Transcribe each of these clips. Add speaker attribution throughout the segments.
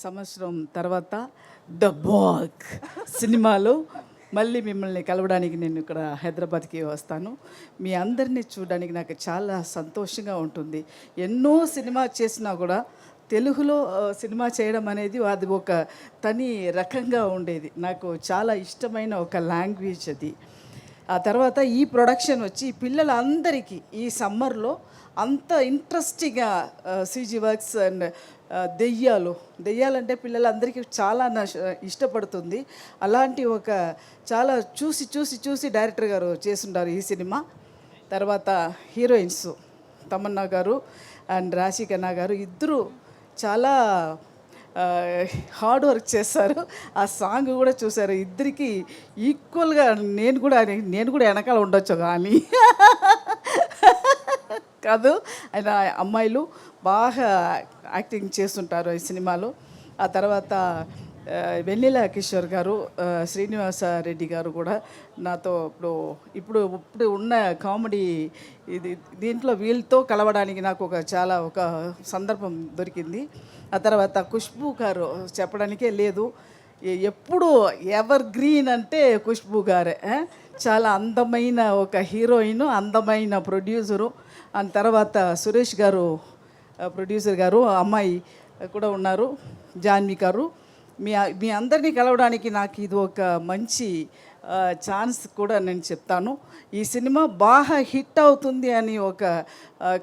Speaker 1: సంవత్సరం తర్వాత ద బాగ్ సినిమాలో మళ్ళీ మిమ్మల్ని కలవడానికి నేను ఇక్కడ హైదరాబాద్కి వస్తాను. మీ అందరినీ చూడడానికి నాకు చాలా సంతోషంగా ఉంటుంది. ఎన్నో సినిమా చేసినా కూడా తెలుగులో సినిమా చేయడం అనేది అది ఒక తని రకంగా ఉండేది. నాకు చాలా ఇష్టమైన ఒక లాంగ్వేజ్ అది. ఆ తర్వాత ఈ ప్రొడక్షన్ వచ్చి పిల్లలందరికీ ఈ సమ్మర్లో అంత ఇంట్రెస్టింగ్గా సీజీ వర్క్స్ అండ్ దెయ్యాలంటే పిల్లలందరికీ చాలా ఇష్టపడుతుంది. అలాంటి ఒక చాలా చూసి డైరెక్టర్ గారు చేస్తుంటారు ఈ సినిమా. తర్వాత హీరోయిన్స్ తమన్నా గారు అండ్ రాశి ఖన్నా గారు ఇద్దరు చాలా హార్డ్ వర్క్ చేస్తారు. ఆ సాంగ్ కూడా చూసారు. ఇద్దరికి ఈక్వల్గా నేను కూడా వెనకాల ఉండొచ్చు కానీ కాదు, ఆయన అమ్మాయిలు బాగా యాక్టింగ్ చేస్తుంటారు ఈ సినిమాలో. ఆ తర్వాత వెన్నెల కిషోర్ గారు, శ్రీనివాస రెడ్డి గారు కూడా నాతో ఇప్పుడు ఉన్న కామెడీ దీంట్లో వీళ్ళతో కలవడానికి నాకు ఒక సందర్భం దొరికింది. ఆ తర్వాత ఖుష్బూ గారు చెప్పడానికే లేదు, ఎప్పుడు ఎవర్ గ్రీన్ అంటే ఖుష్బూ గారే. చాలా అందమైన ఒక హీరోయిన్, అందమైన ప్రొడ్యూసరు. ఆ తర్వాత సురేష్ గారు ప్రొడ్యూసర్ గారు, అమ్మాయి కూడా ఉన్నారు జాన్వి గారు. మీ అందరినీ కలవడానికి నాకు ఇది ఒక మంచి ఛాన్స్ కూడా నేను చెప్తాను. ఈ సినిమా బాగా హిట్ అవుతుంది అని ఒక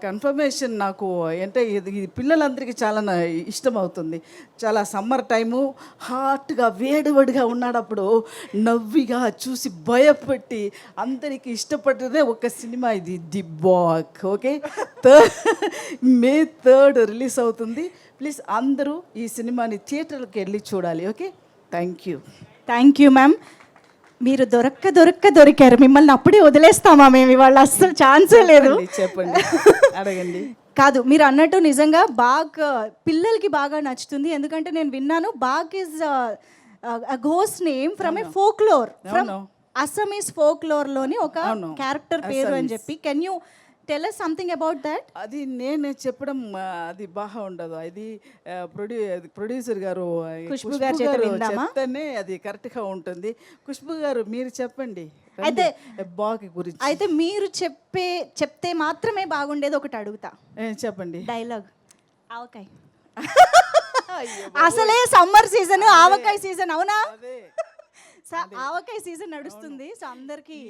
Speaker 1: కన్ఫర్మేషన్ నాకు అంటే ఇది పిల్లలందరికీ చాలా ఇష్టమవుతుంది. చాలా సమ్మర్ టైము హాట్గా వేడిగా ఉన్నాడప్పుడు నవ్విగా చూసి భయపెట్టి అందరికీ ఇష్టపడ్డదే ఒక సినిమా ఇది, the bag. Okay, May 3rd release అవుతుంది. ప్లీజ్ అందరూ ఈ సినిమాని థియేటర్కి వెళ్ళి చూడాలి. Okay, thank you
Speaker 2: ma'am. మీరు దొరికారు. మిమ్మల్ని అప్పుడే వదిలేస్తామా మేము ఇవాళ? అస్సలు ఛాన్సే లేదు.
Speaker 1: చెప్పండి, అడగండి.
Speaker 2: కాదు, మీరు అన్నట్టు నిజంగా బాగ్ పిల్లలకి బాగా నచ్చుతుంది. ఎందుకంటే నేను విన్నాను Bagh is ghost name from a folklore, from Assamese ఫోక్లోర్లోని ఒక క్యారెక్టర్ పేరు అని చెప్పి. Can you tell us something about that?
Speaker 1: అది నేను చెప్పడం అది బాగా ఉండదు. అది ప్రొడ్యూసర్ గారు
Speaker 2: ఖుష్బూ గారు
Speaker 1: చెప్తేనే అది కరెక్ట్గా ఉంటుంది. ఖుష్బూ గారు మీరు చెప్పండి
Speaker 2: అయితే
Speaker 1: బాగ్ గురించి.
Speaker 2: అయితే మీరు చెప్తే మాత్రమే బాగుండేది. ఒకటి అడుగుతా,
Speaker 1: చెప్పండి.
Speaker 2: డైలాగ్ ఆవకాయ. అసలే సమ్మర్ సీజన్, ఆవకాయ సీజన్. అవునా? ఆవకాయ సీజన్ నడుస్తుంది. సో అందరికి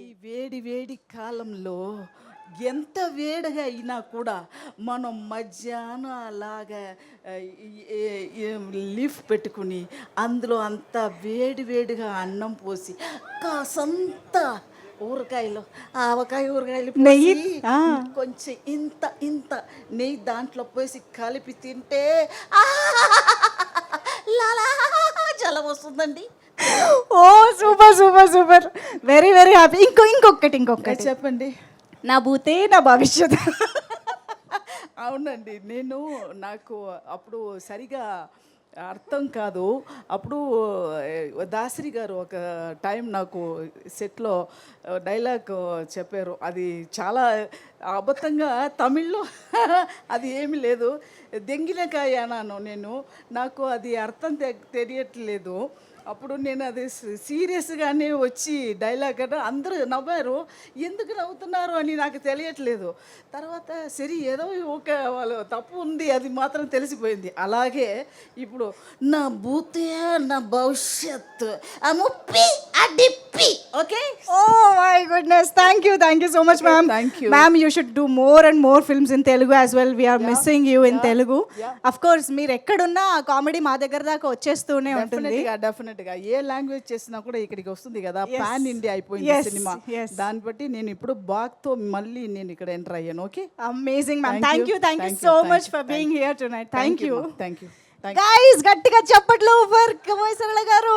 Speaker 1: వేడి కాలంలో ఎంత వేడిగా అయినా కూడా మనం మధ్యాహ్నం అలాగా లీఫ్ పెట్టుకుని అందులో అంత వేడిగా అన్నం పోసి కాసంత ఊరకాయలు, ఆవకాయ ఊరకాయలు, నెయ్యి కొంచెం ఇంత నెయ్యి దాంట్లో పోసి కలిపి తింటే జలం వస్తుందండి.
Speaker 2: ఓ సూపర్, వెరీ హ్యాపీ. ఇంకొకటి
Speaker 1: చెప్పండి.
Speaker 2: నా భూతే నా భవిష్యత్.
Speaker 1: అవునండి, నాకు అప్పుడు సరిగా అర్థం కాదు. అప్పుడు దాసరి గారు ఒక టైం నాకు సెట్లో డైలాగ్ చెప్పారు. అది చాలా అబద్ధంగా తమిళ్లో అది ఏమీ లేదు. దెంగినకాయ అన్నాను నాకు అది అర్థం తెలియట్లేదు. అప్పుడు నేను అది సీరియస్గానే వచ్చి డైలాగ్ అంటే అందరూ నవ్వారు. ఎందుకు నవ్వుతున్నారు అని నాకు తెలియట్లేదు. తర్వాత సరే ఏదో ఒక వాళ్ళు తప్పు ఉంది అది మాత్రం తెలిసిపోయింది. అలాగే ఇప్పుడు నా భూతే నా భవిష్యత్ ముప్పి అడిప్పి. Okay,
Speaker 2: oh my goodness. Thank you so much ma'am. Ma'am, you should do more and more films in Telugu as well. We are missing you in Telugu. Of course మీరు ఎక్కడున్నా కామెడీ మా దగ్గర దాకా వచ్చేస్తూనే ఉంటుంది.
Speaker 1: డెఫినెట్గా ఏ లాంగ్వేజ్ చేసినా కూడా ఇక్కడికి వస్తుంది కదా. పాన్ ఇండియా అయిపోయింది సినిమా. దాన్ని బట్టి నేను ఇప్పుడు బాగ్తో మళ్ళీ నేను ఇక్కడ ఎంటర్ అయ్యాను. Okay,
Speaker 2: amazing ma'am. Thank you so much for being here tonight. Thank you
Speaker 1: guys.
Speaker 2: గట్టిగా చప్పట్లు ఫర్ కమోయ్ సరళ గారు.